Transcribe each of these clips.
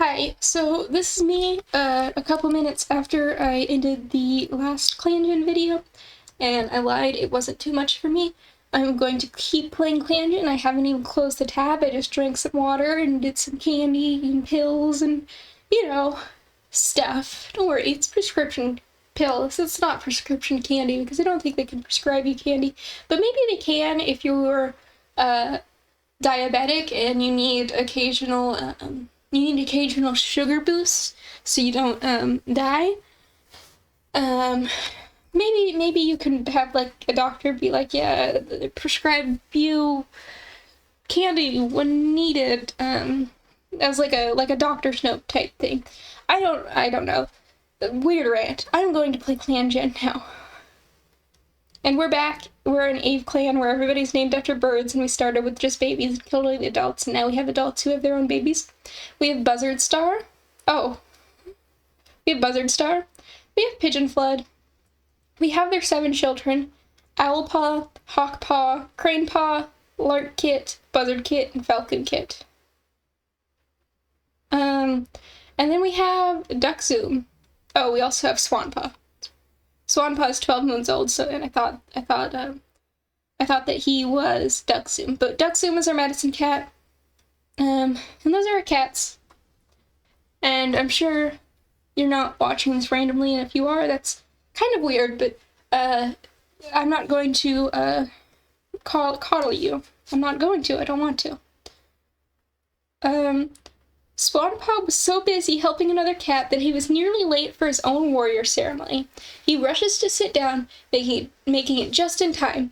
Hi, so this is me a couple minutes after I ended the last ClanGen video, and I lied, it wasn't too much for me. I'm going to keep playing ClanGen. I haven't even closed the tab. I just drank some water and did some candy and pills and, stuff. Don't worry, it's prescription pills. It's not prescription candy because I don't think they can prescribe you candy, but maybe they can if you're diabetic and you need occasional sugar boosts so you don't die. Maybe you can have like a doctor be like, yeah, prescribe you candy when needed, as like a doctor's note type thing. I don't know. Weird rant. I'm going to play ClanGen now. And we're back. We're an Aveclan where everybody's named after birds, and we started with just babies and killed all the adults, and now we have adults who have their own babies. We have Buzzard Star. Oh. We have Buzzard Star. We have Pigeon Flood. We have their 7 children. Owlpaw, Hawkpaw, Cranepaw, Lark Kit, Buzzard Kit, and Falcon Kit. And then we have Duckzoom. Oh, we also have Swanpaw. Swanpaw is 12 moons old, so and I thought that he was Duckzoom, but Duckzoom is our medicine cat. And those are our cats. And I'm sure you're not watching this randomly, and if you are, that's kind of weird, but I'm not going to coddle you. I'm not going to. I don't want to. Swanpaw was so busy helping another cat that he was nearly late for his own warrior ceremony. He rushes to sit down, making it just in time.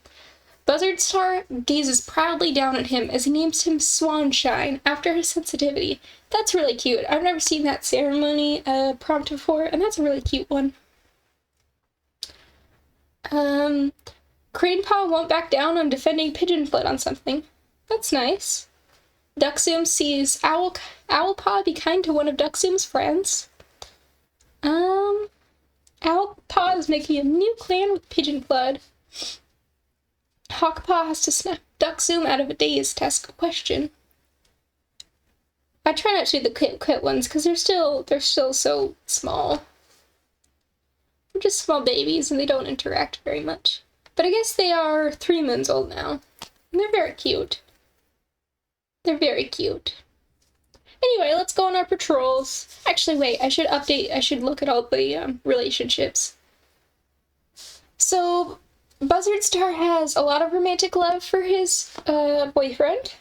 Buzzard Star gazes proudly down at him as he names him Swanshine after his sensitivity. That's really cute. I've never seen that ceremony prompt before, and that's a really cute one. Cranepaw won't back down on defending Pigeon Flood on something. That's nice. Duckzoom sees Owlpaw be kind to one of Duckzoom's friends. Owlpaw is making a new clan with Pigeon Flood. Hawkpaw has to snap Duckzoom out of a daze to ask a question. I try not to do the quit ones because they're still so small. They're just small babies and they don't interact very much. But I guess they are 3 moons old now. And they're very cute. They're very cute. Anyway, let's go on our patrols. Actually, wait, I should look at all the relationships. So, Buzzard Star has a lot of romantic love for his husband,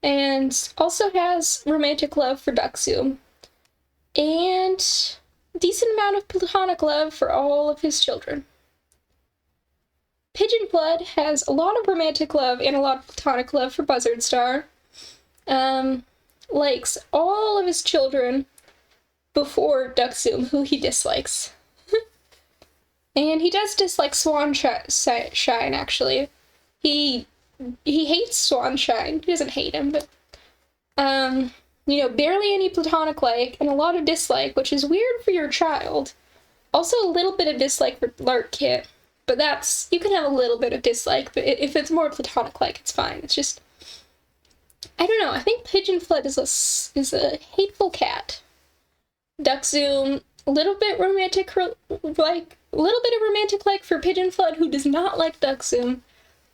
and also has romantic love for Duckzoom, and decent amount of platonic love for all of his children. Pigeon Flood has a lot of romantic love and a lot of platonic love for Buzzard Star. Likes all of his children before Duckzoom, who he dislikes. And he does dislike Swanshine, actually. He hates Swanshine. He doesn't hate him, but, barely any platonic like, and a lot of dislike, which is weird for your child. Also a little bit of dislike for Lark Kit. But you can have a little bit of dislike, but if it's more platonic-like, it's fine. It's just, I don't know, I think Pigeon Flood is a hateful cat. Duckzoom, a little bit of romantic like for Pigeon Flood, who does not like Duckzoom.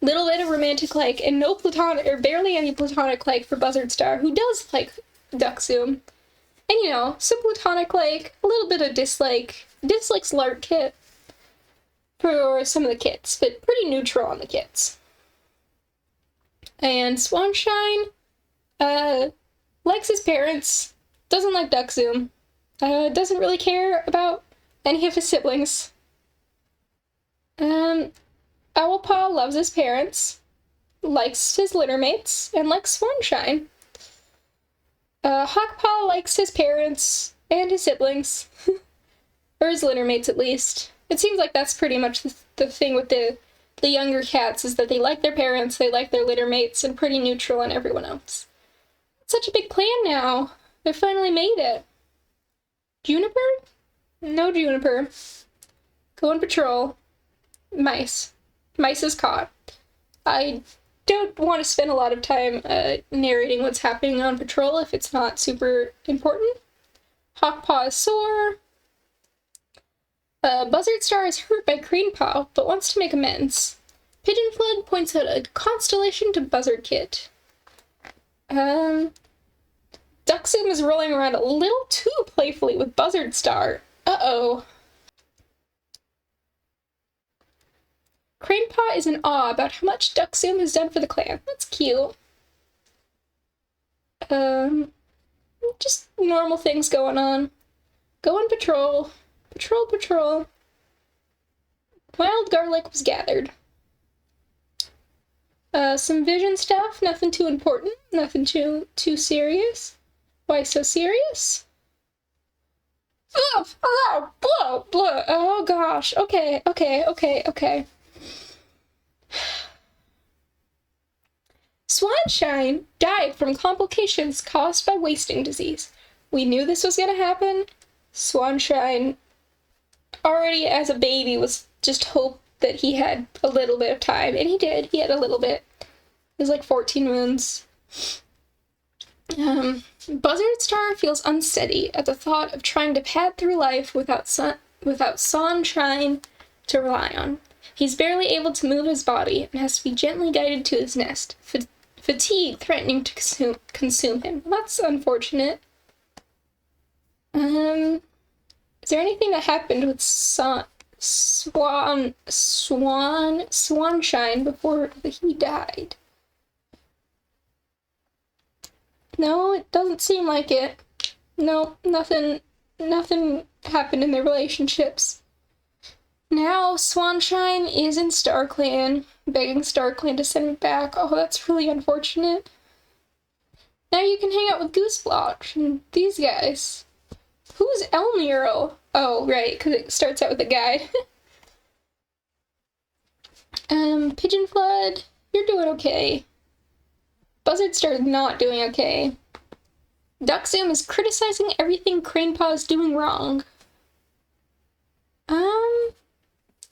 Little bit of romantic like, and no platonic, or barely any platonic like for Buzzard Star, who does like Duckzoom. And some platonic like, a little bit of dislikes Lark Kit. For some of the kits, but pretty neutral on the kits. And Swanshine, likes his parents, doesn't like Duckzoom, doesn't really care about any of his siblings. Owlpaw loves his parents, likes his littermates, and likes Swanshine. Hawkpaw likes his parents and his siblings, or his littermates at least. It seems like that's pretty much the thing with the younger cats, is that they like their parents, they like their littermates, and pretty neutral on everyone else. It's such a big clan now. They finally made it. Juniper? No Juniper. Go on patrol. Mice. Mice is caught. I don't want to spend a lot of time narrating what's happening on patrol if it's not super important. Hawkpaw is sore. Buzzard Star is hurt by Cranepaw, but wants to make amends. Pigeonflood points out a constellation to Buzzard Kit. Duxum is rolling around a little too playfully with Buzzard Star. Uh-oh. Cranepaw is in awe about how much Duxum has done for the clan. That's cute. Just normal things going on. Go on patrol. Patrol. Wild garlic was gathered. Some vision stuff, nothing too important, nothing too serious. Why so serious? Oh gosh, okay. Swanshine died from complications caused by wasting disease. We knew this was gonna happen. Swanshine, already as a baby, was just hope that he had a little bit of time, and he did. He had a little bit. It was like 14 moons. Buzzard Star feels unsteady at the thought of trying to pad through life without Sunshine to rely on. He's barely able to move his body and has to be gently guided to his nest, fatigue threatening to consume him. That's unfortunate. Is there anything that happened with Swanshine before he died? No, it doesn't seem like it. No, nothing happened in their relationships. Now Swanshine is in StarClan, begging StarClan to send him back. Oh, that's really unfortunate. Now you can hang out with Gooseblotch and these guys. Who's Elmiro? Oh, right, because it starts out with a guy. Pigeonflood, you're doing okay. Buzzard Star is not doing okay. Duxum is criticizing everything Cranepaw is doing wrong.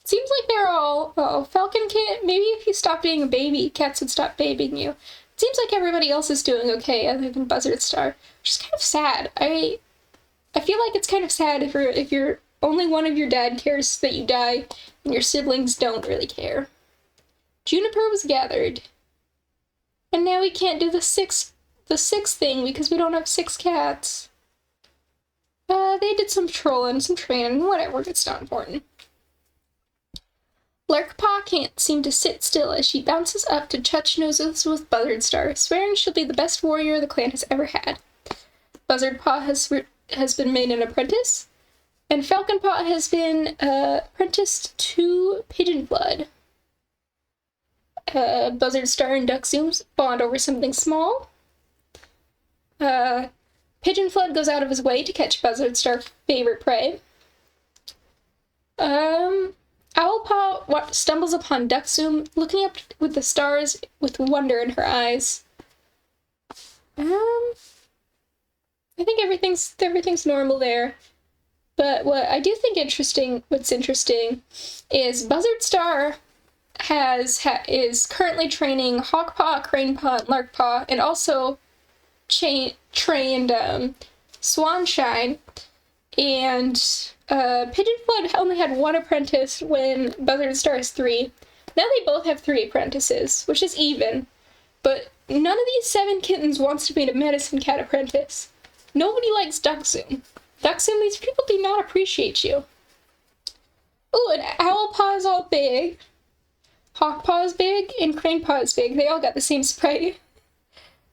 Seems like they're all... Oh, Falcon Kit, maybe if you stop being a baby, cats would stop babying you. It seems like everybody else is doing okay other than Buzzard Star, which is kind of sad. I feel like it's kind of sad if you're only one of your dad cares that you die, and your siblings don't really care. Juniper was gathered. And now we can't do the sixth thing because we don't have 6 cats. They did some trolling, some training, whatever, it's not important. Lurkpaw can't seem to sit still as she bounces up to touch noses with Buzzard Star, swearing she'll be the best warrior the clan has ever had. Buzzardpaw has been made an apprentice, and Falconpaw has been apprenticed to Pigeonflood. Buzzard Star and Duxum bond over something small. Pigeonflood goes out of his way to catch Buzzard Star's favorite prey. Owlpaw stumbles upon Duxum, looking up with the stars with wonder in her eyes. I think everything's normal there. But what I do think what's interesting is Buzzard Star is currently training Hawkpaw, Cranepaw, and Larkpaw, and also trained Swanshine, and Pigeonflood only had 1 apprentice when Buzzard Star is 3. Now they both have 3 apprentices, which is even, but none of these 7 kittens wants to be a medicine cat apprentice. Nobody likes Duxum. Duxum, these people do not appreciate you. Ooh, and Owlpaw is all big. Hawkpaw is big, and Cranepaw is big. They all got the same spray.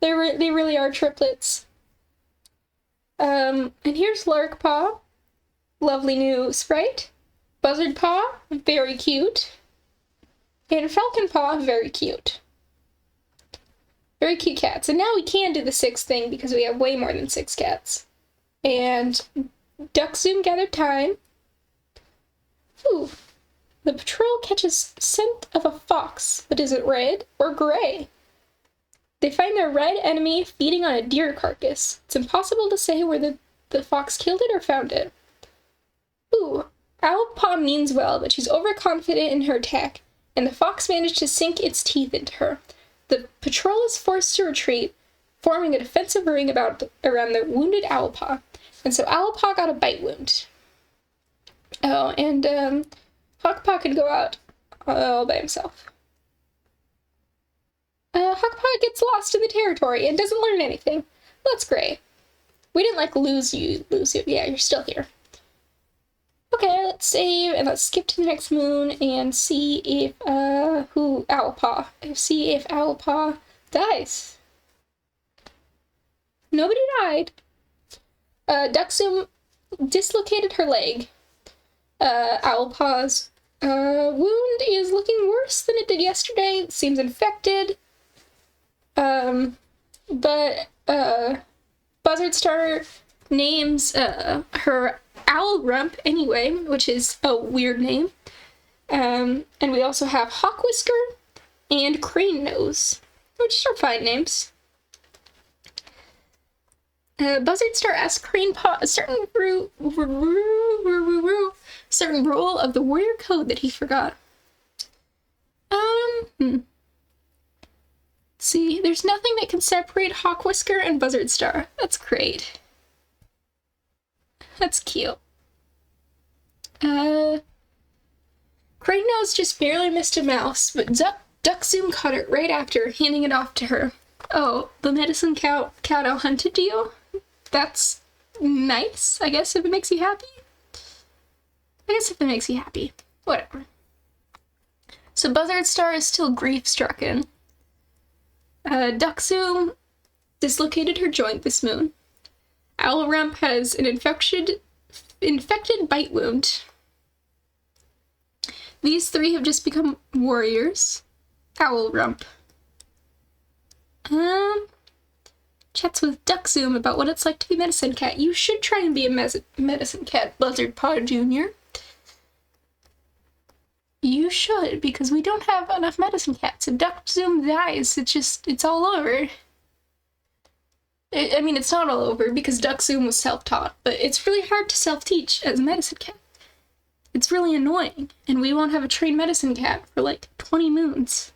They really are triplets. And here's Larkpaw. Lovely new sprite. Buzzardpaw, very cute. And Falconpaw, very cute. Very cute cats. And now we can do the 6th thing because we have way more than 6 cats. And Duxum gathered time. Ooh. The patrol catches scent of a fox, but is it red or gray? They find their red enemy feeding on a deer carcass. It's impossible to say whether the fox killed it or found it. Ooh, Owlpaw means well, but she's overconfident in her attack, and the fox managed to sink its teeth into her. The patrol is forced to retreat, forming a defensive ring around the wounded Owlpaw. And so Owlpaw got a bite wound. Oh, and Hawkpaw could go out all by himself. Hawkpaw gets lost in the territory and doesn't learn anything. That's great. We didn't, lose you. Yeah, you're still here. Okay, let's save, and let's skip to the next moon and see if, Owlpaw. See if Owlpaw dies. Nobody died. Duxum dislocated her leg. Owlpaw's wound is looking worse than it did yesterday. It seems infected. But Buzzardstar names her Owl Rump anyway, which is a weird name. And we also have Hawkwhisker and Crane Nose, which are fine names. Buzzardstar asks Cranepaw a certain rule of the warrior code that he forgot. Let's see, there's nothing that can separate Hawkwhisker and Buzzardstar. That's great. That's cute. Crane Nose just barely missed a mouse, but Duxum caught it right after, handing it off to her. Oh, the medicine cow hunted you? That's nice, I guess, if it makes you happy. Whatever. So Buzzardstar is still grief-stricken. Duxum dislocated her joint this moon. Owlrump has an infected bite wound. These three have just become warriors. Owlrump. Chats with Duxum about what it's like to be Medicine Cat. You should try and be a Medicine Cat, Buzzardpaw Jr. You should, because we don't have enough Medicine Cats. If Duxum dies, it's all over. I mean, it's not all over, because Duxum was self-taught, but it's really hard to self-teach as a Medicine Cat. It's really annoying, and we won't have a trained Medicine Cat for, 20 moons.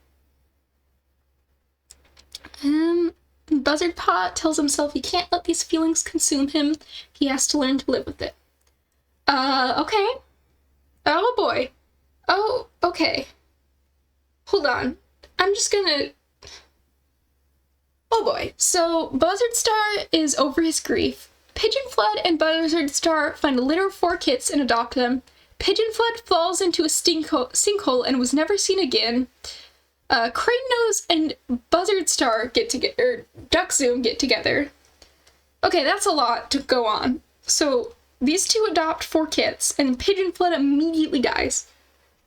Buzzardpaw tells himself he can't let these feelings consume him. He has to learn to live with it. Okay. Oh, boy. Oh, okay. Hold on. I'm just gonna... Oh, boy. So, Buzzardstar is over his grief. Pigeonflood and Buzzardstar find a litter of 4 kits and adopt them. Pigeonflood falls into a sinkhole and was never seen again. Crane Nose and Buzzardstar Duxum get together. Okay, that's a lot to go on. So, these two adopt 4 kits, and Pigeonflood immediately dies.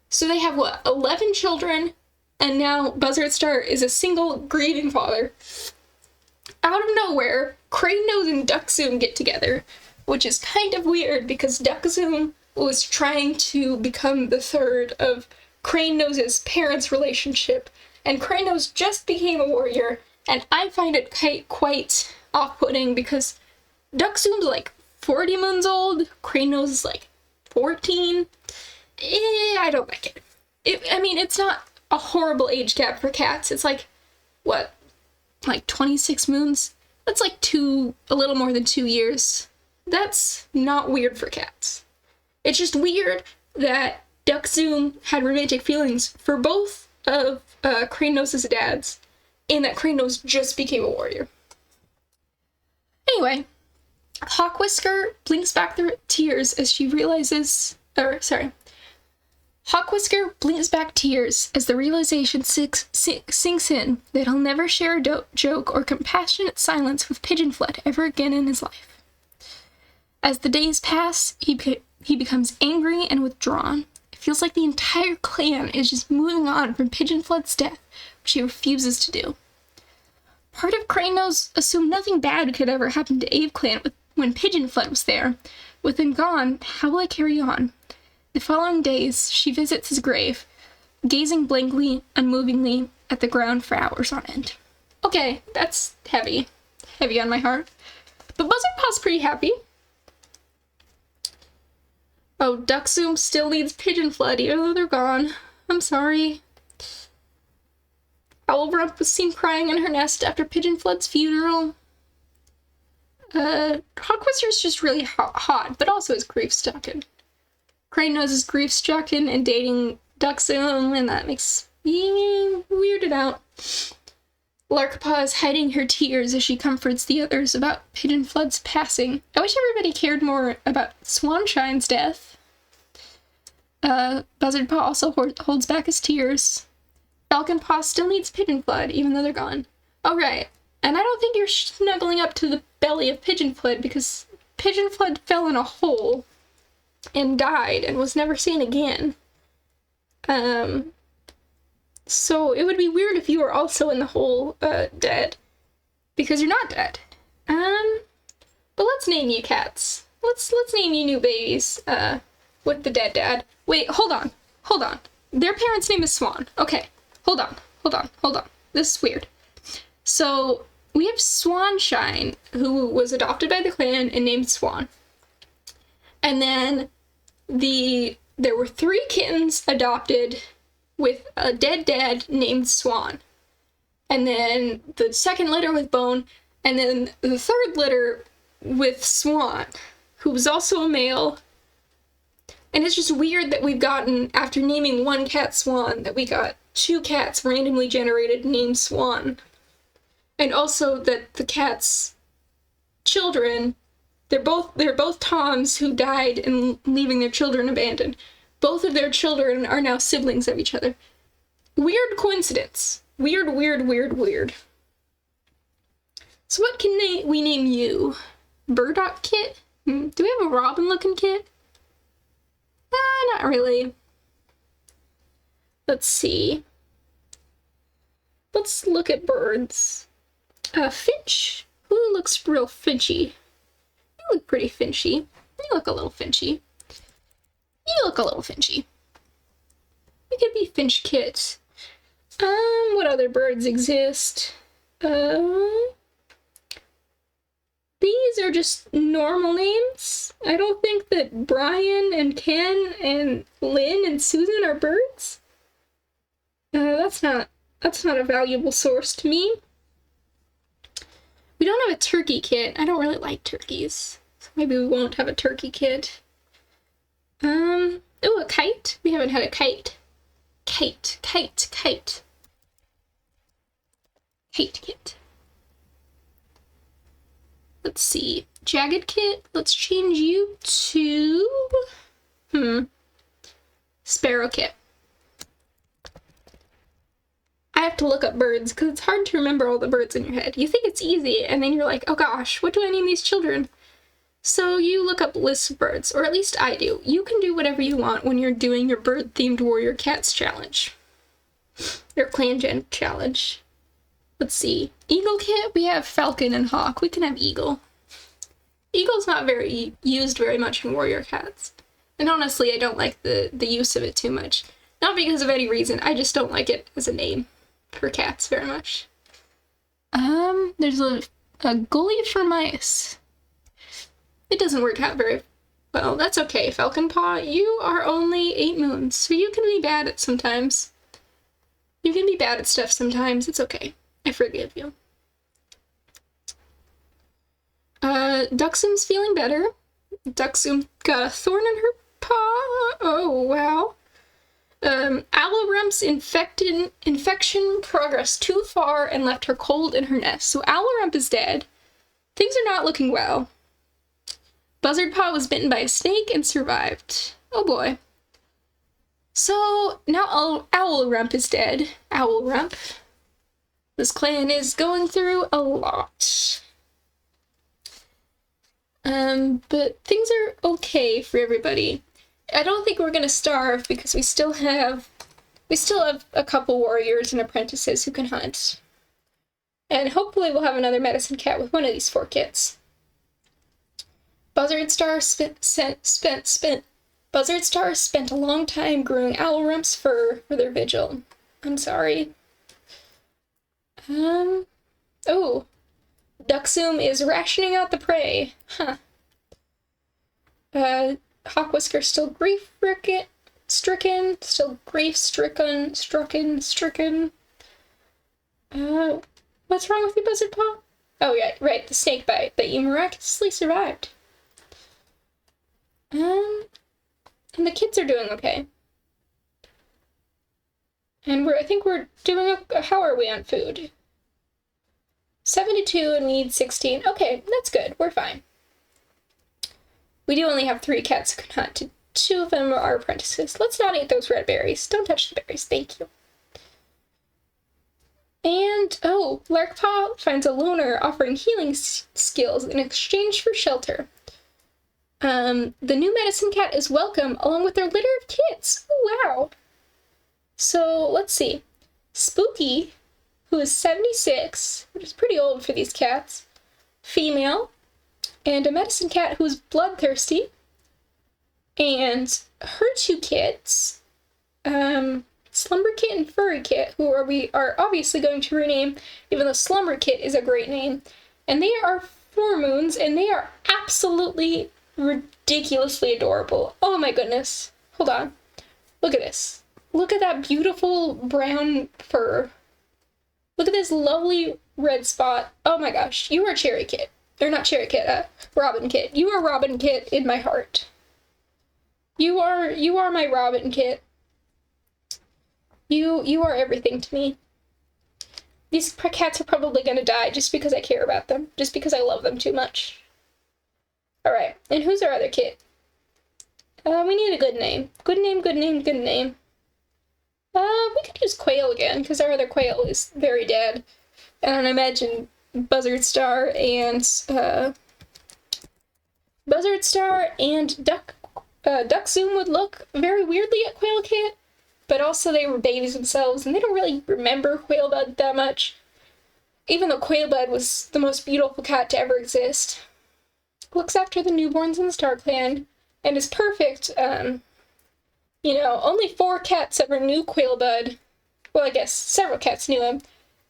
So they have, 11 children, and now Buzzardstar is a single grieving father. Out of nowhere, Crane Nose and Duxum get together, which is kind of weird, because Duxum was trying to become the third of Crane Nose's parents' relationship, and Crane Nose just became a warrior, and I find it quite off-putting because Duxum's 40 moons old, Crane Nose is 14. I don't like it. It's not a horrible age gap for cats. It's 26 moons? That's a little more than 2 years. That's not weird for cats. It's just weird that Duxum had romantic feelings for both of Crane Nose's dads, and that Crane Nose just became a warrior. Anyway, Hawkwhisker blinks back the tears as she realizes... Hawkwhisker blinks back tears as the realization sinks in that he'll never share a joke or compassionate silence with Pigeonflood ever again in his life. As the days pass, he becomes angry and withdrawn. It feels like the entire clan is just moving on from Pigeonflood's death, which he refuses to do. Part of Crane Nose assumed nothing bad could ever happen to Aveclan when Pigeonflood was there. With him gone, how will I carry on? The following days, she visits his grave, gazing blankly, unmovingly at the ground for hours on end. Okay, that's heavy. Heavy on my heart. But Buzzardpaw's pretty happy. Oh, Duxum still needs Pigeonflood, even though they're gone. I'm sorry. Owlrump was seen crying in her nest after Pigeonflood's funeral. Hawkwhisker's just really hot, but also is grief-stricken. Cranenose is grief-stricken and dating Duxum, and that makes me weirded out. Larkpaw is hiding her tears as she comforts the others about Pigeonflood's passing. I wish everybody cared more about Swanshine's death. Buzzardpaw also holds back his tears. Falconpaw still needs Pigeonflood, even though they're gone. Oh, right. And I don't think you're snuggling up to the belly of Pigeonflood, because Pigeonflood fell in a hole and died and was never seen again. So it would be weird if you were also in the hole, dead. Because you're not dead. But let's name you cats. Let's name you new babies, with the dead dad. Wait, hold on. Their parents' name is Swan. Okay, hold on. This is weird. So, we have Swanshine, who was adopted by the clan and named Swan. And then there were 3 kittens adopted with a dead dad named Swan. And then the second litter with Bone, and then the third litter with Swan, who was also a male. And it's just weird that we've gotten, after naming one cat Swan, that we got 2 cats randomly generated named Swan. And also that the cat's children, they're both Toms who died and leaving their children abandoned. Both of their children are now siblings of each other. Weird coincidence. Weird. So what can we name you? Burdock Kit? Do we have a Robin-looking kit? Not really. Let's see. Let's look at birds. Finch. Who looks real finchy? You look pretty finchy. You look a little finchy. We could be Finch Kit. What other birds exist? These are just normal names. I don't think that Brian and Ken and Lynn and Susan are birds. That's not a valuable source to me. We don't have a turkey kit. I don't really like turkeys. So maybe we won't have a turkey kit. Oh, a kite? We haven't had a kite. Kite kit. Let's see. Jagged Kit. Let's change you to... Sparrow Kit. I have to look up birds, because it's hard to remember all the birds in your head. You think it's easy, and then you're like, oh gosh, what do I name these children? So you look up lists of birds, or at least I do. You can do whatever you want when you're doing your bird-themed Warrior Cats challenge. Your Clan Gen challenge. Let's see. Eagle Kit, we have Falcon and Hawk. We can have Eagle. Eagle's not used very much in Warrior Cats. And honestly, I don't like the use of it too much. Not because of any reason, I just don't like it as a name for cats very much. There's a Gully for mice. It doesn't work out very well. That's okay, Falconpaw. You are only 8 moons, so you can be bad at sometimes. You can be bad at stuff sometimes. It's okay. I forgive you. Duxum's feeling better. Duxum got a thorn in her paw. Oh, wow. Owlrump's infection progressed too far and left her cold in her nest. So Owlrump is dead. Things are not looking well. Buzzardpaw was bitten by a snake and survived. Oh boy. So now Owlrump is dead. Owlrump. This clan is going through a lot. But things are okay for everybody. I don't think we're gonna starve because we still have a couple warriors and apprentices who can hunt. And hopefully we'll have another medicine cat with one of these 4 kits. Buzzardstar spent a long time growing Owlrump's fur for their vigil. I'm sorry. Oh. Duxum is rationing out the prey. Huh. Hawkwhisker still grief-stricken. What's wrong with you, Buzzard Paw? Oh, yeah, right, the snake bite that you miraculously survived. And the kids are doing okay. And I think we're doing, how are we on food? 72 and we need 16. Okay, that's good, we're fine. We do only have 3 cats who can hunt. 2 of them are apprentices. Let's not eat those red berries. Don't touch the berries, thank you. And, oh, Larkpaw finds a loner offering healing skills in exchange for shelter. The new medicine cat is welcome, along with their litter of kits. Oh, wow. So, let's see. Spooky, who is 76, which is pretty old for these cats, female, and a medicine cat who is bloodthirsty, and her 2 kits, Slumber Kit and Furry Kit, who we are obviously going to rename, even though Slumber Kit is a great name. And they are 4 moons, and they are absolutely ridiculously adorable. Oh my goodness. Hold on. Look at this. Look at that beautiful brown fur. Look at this lovely red spot. Oh my gosh. You are Cherry Kit. Or not Cherry Kit, Robin Kit. You are Robin Kit in my heart. You are my Robin Kit. You are everything to me. These cats are probably gonna die just because I care about them. Just because I love them too much. Alright, and who's our other kit? We need a good name. Good name, good name, good name. We could use Quail again, because our other Quail is very dead. And I imagine Buzzard Star and Duck Zoom would look very weirdly at Quail Kit, but also they were babies themselves, and they don't really remember Quailbud that much, even though Quailbud was the most beautiful cat to ever exist. Looks after the newborns in the Star Clan, and is perfect. You know, only 4 cats ever knew Quailbud. Well, I guess several cats knew him,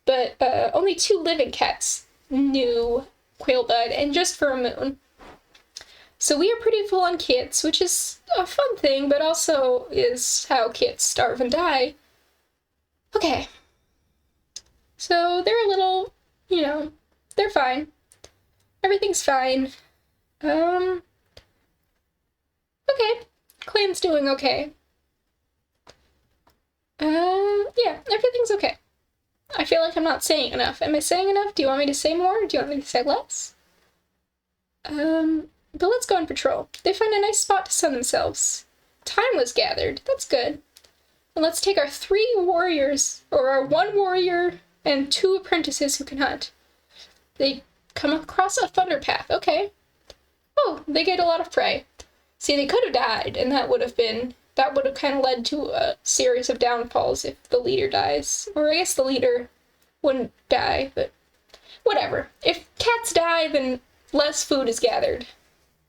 but only 2 living cats knew Quailbud, and just for a moon. So we are pretty full on kits, which is a fun thing, but also is how kits starve and die. Okay. So they're a little, you know, they're fine. Everything's fine. Okay. Clan's doing okay. Yeah, everything's okay. I feel like I'm not saying enough. Am I saying enough? Do you want me to say more? Do you want me to say less? But let's go on patrol. They find a nice spot to sun themselves. Time was gathered. That's good. And let's take our 3 warriors, or our 1 warrior and 2 apprentices who can hunt. They come across a thunder path. Okay. Oh, they get a lot of prey. See, they could have died, and that would have kind of led to a series of downfalls if the leader dies. Or I guess the leader wouldn't die, but whatever. If cats die, then less food is gathered.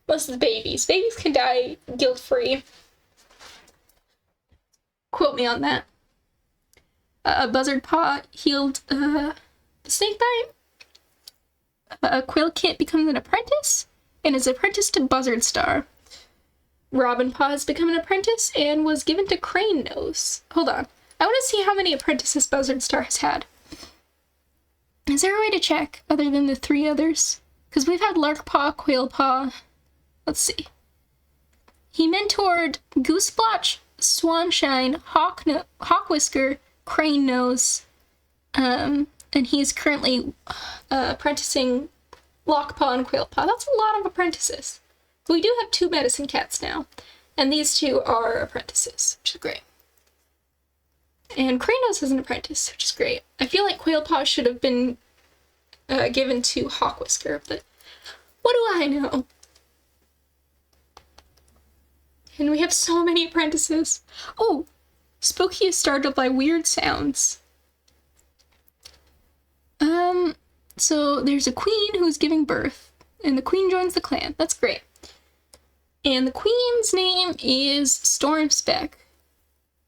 Less of the babies. Babies can die guilt-free. Quote me on that. Buzzard Paw healed the snake bite. Quail Kit becomes an apprentice, and is apprenticed to Buzzard Star. Robin Paw has become an apprentice and was given to Crane Nose. Hold on. I want to see how many apprentices Buzzard Star has had. Is there a way to check, other than the 3 others? Because we've had Larkpaw, Quailpaw. Let's see. He mentored Gooseblotch, Swanshine, Hawkwhisker, Crane Nose, and he's currently apprenticing Lockpaw and Quailpaw. That's a lot of apprentices. We do have 2 medicine cats now, and these 2 are apprentices, which is great. And Crane Nose is an apprentice, which is great. I feel like Quailpaw should have been given to Hawkwhisker, but what do I know? And we have so many apprentices. Oh, Spooky is startled by weird sounds. So there's a queen who's giving birth, and the queen joins the clan. That's great. And the queen's name is Stormspeck,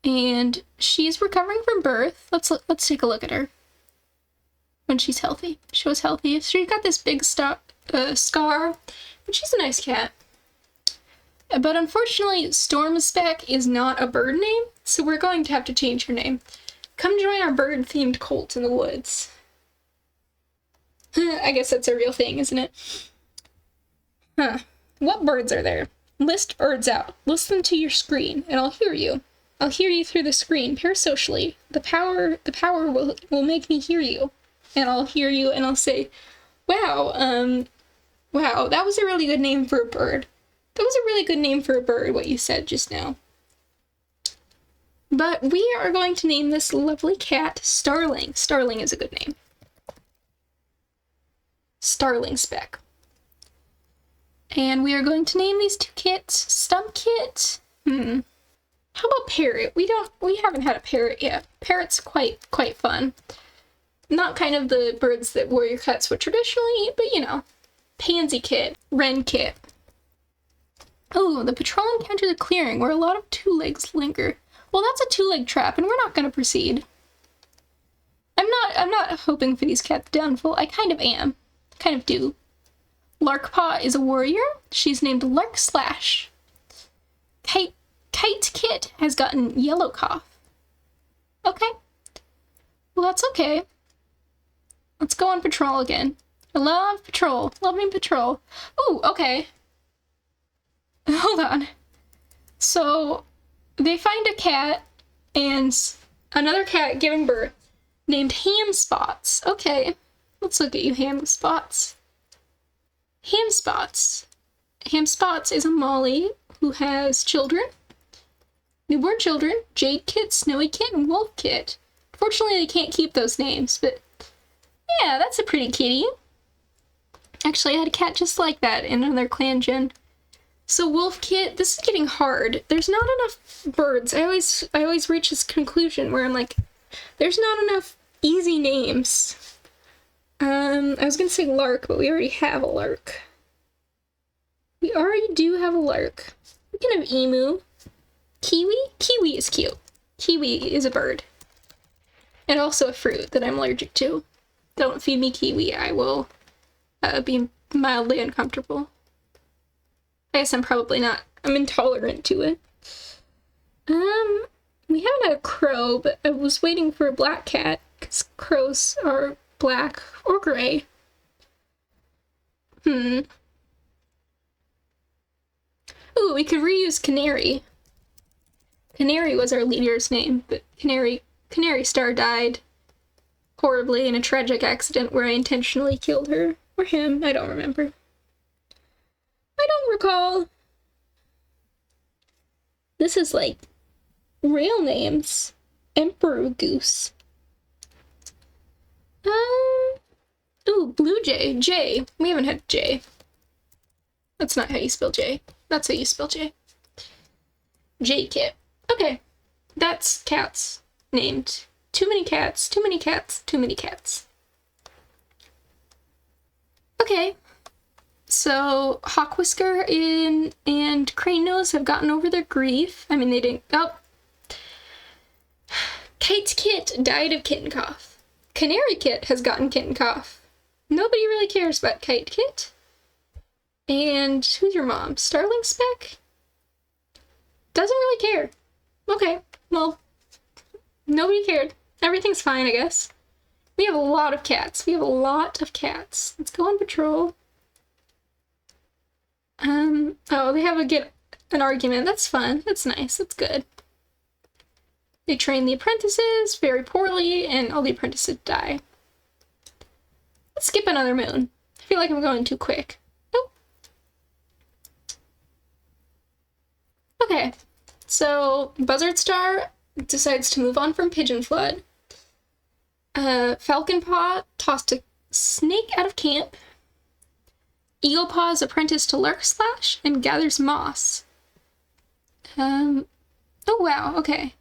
and she's recovering from birth. Let's take a look at her when she's healthy. She was healthy. She's got this big scar, but she's a nice cat. But unfortunately, Stormspeck is not a bird name, so we're going to have to change her name. Come join our bird-themed cult in the woods. I guess that's a real thing, isn't it? Huh. What birds are there? List birds out. Listen to your screen, and I'll hear you. I'll hear you through the screen, parasocially. The power will make me hear you. And I'll hear you, and I'll say, wow, wow, that was a really good name for a bird. That was a really good name for a bird, what you said just now. But we are going to name this lovely cat Starling. Starling is a good name. Starling Speck. And we are going to name these two kits Stump Kit. How about Parrot? We haven't had a parrot yet. Parrot's quite fun. Not kind of the birds that warrior cats would traditionally eat, but you know. Pansy Kit. Wren Kit. Oh, the patrol encountered a clearing where a lot of two-legs linger. Well, that's a two-leg trap, and we're not going to proceed. I'm not hoping for these cats' downfall. I kind of am. Kind of do. Larkpaw is a warrior. She's named Lark Slash. Kite Kit has gotten Yellow Cough. Okay. Well, that's okay. Let's go on patrol again. I love patrol. Love me patrol. Ooh, okay. Hold on. So, they find a cat and another cat giving birth named Ham Spots. Okay. Let's look at you, Ham Spots. Ham Spots. Ham Spots is a Molly who has children. Newborn children. Jade Kit, Snowy Kit, and Wolf Kit. Fortunately, they can't keep those names, but yeah, that's a pretty kitty. Actually, I had a cat just like that in another clan gen. So Wolf Kit, this is getting hard. There's not enough birds. I always reach this conclusion where I'm like, there's not enough easy names. I was gonna say lark, but we already have a lark. We already do have a lark. We can have emu. Kiwi? Kiwi is cute. Kiwi is a bird. And also a fruit that I'm allergic to. Don't feed me kiwi, I will be mildly uncomfortable. I guess I'm probably not. I'm intolerant to it. We haven't had a crow, but I was waiting for a black cat, because crows are black or gray. Ooh, we could reuse Canary. Canary was our leader's name, but Canary Star died horribly in a tragic accident where I intentionally killed her. Or him, I don't remember. I don't recall. This is like real names. Emperor Goose. Ooh, Blue Jay. Jay. We haven't had Jay. That's not how you spell Jay. That's how you spell Jay. Jay Kit. Okay. That's cats named. Too many cats, too many cats, too many cats. Okay. So, Hawk Whisker and Crane Nose have gotten over their grief. I mean, they didn't. Oh. Kite Kit died of kitten cough. Canary Kit has gotten kitten cough. Nobody really cares about Kite Kit. And who's your mom? Starling Speck? Doesn't really care. Okay, well, nobody cared. Everything's fine, I guess. We have a lot of cats. We have a lot of cats. Let's go on patrol. Oh, they have an argument. That's fun. That's nice. That's good. They train the apprentices very poorly, and all the apprentices die. Let's skip another moon. I feel like I'm going too quick. Nope. Okay, so Buzzard Star decides to move on from Pigeon Flood. Falcon Paw tossed a snake out of camp. Eagle Paw is apprenticed to Lark Slash and gathers moss. Oh wow, okay.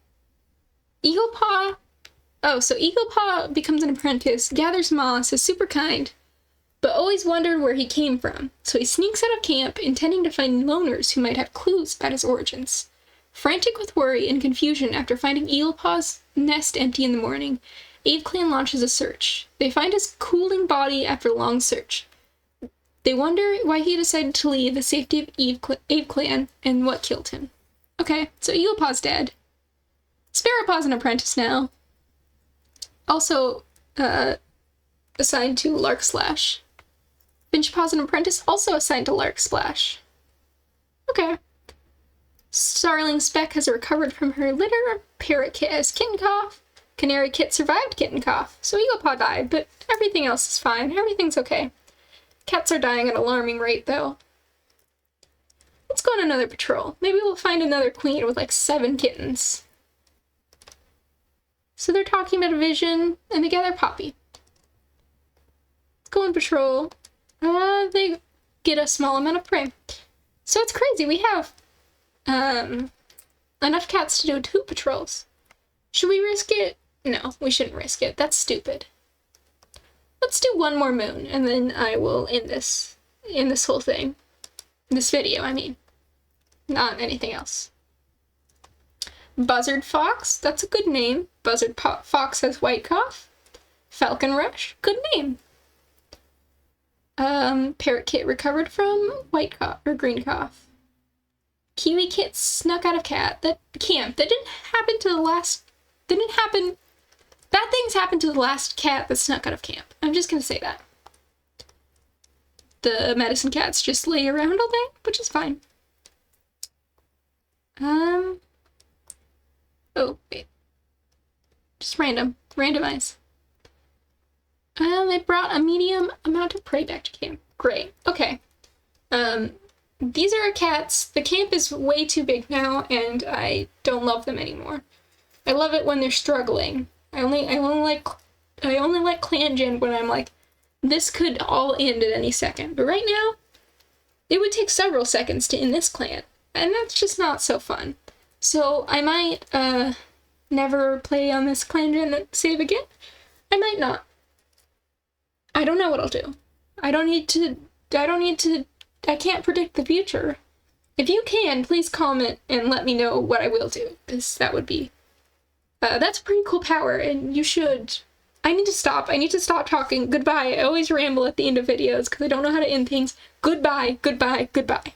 Eagle Paw. Oh, so Eagle Paw becomes an apprentice, gathers moss, is super kind, but always wondered where he came from. So he sneaks out of camp, intending to find loners who might have clues about his origins. Frantic with worry and confusion after finding Eagle Paw's nest empty in the morning, Aveclan launches a search. They find his cooling body after a long search. They wonder why he decided to leave the safety of Aveclan and what killed him. Okay, so Eagle Paw's dead. Sparrow Paw's an apprentice now. also assigned to Lark Slash. Finch Paws and Apprentice, also assigned to Lark Splash. Okay. Starling Speck has recovered from her litter. Parrot Kit has kitten cough. Canary Kit survived kitten cough. So Eagle Paw died, but everything else is fine. Everything's okay. Cats are dying at an alarming rate, though. Let's go on another patrol. Maybe we'll find another queen with like 7 kittens. So they're talking about a vision, and they gather Poppy. Let's go on patrol. They get a small amount of prey. So it's crazy. We have enough cats to do 2 patrols. Should we risk it? No, we shouldn't risk it. That's stupid. Let's do 1 more moon, and then I will end this whole thing. This video, I mean. Not anything else. Buzzard Fox, that's a good name. Buzzard Fox has white cough. Falcon Rush, good name. Parrot Kit recovered from white cough or green cough. Kiwi Kit snuck out of camp. That didn't happen to the last. Bad things happened to the last cat that snuck out of camp. I'm just gonna say that. The medicine cats just lay around all day, which is fine. Oh, wait. Just randomize. They brought a medium amount of prey back to camp. Great. Okay. These are our cats. The camp is way too big now, and I don't love them anymore. I love it when they're struggling. I only like clan gen when I'm like, this could all end at any second. But right now, it would take several seconds to end this clan, and that's just not so fun. So I might never play on this clan gen save again. I might not. I don't know what I'll do. I can't predict the future. If you can, please comment and let me know what I will do, because that would be, that's a pretty cool power, and you should. I need to stop talking. Goodbye. I always ramble at the end of videos, because I don't know how to end things. Goodbye, goodbye, goodbye.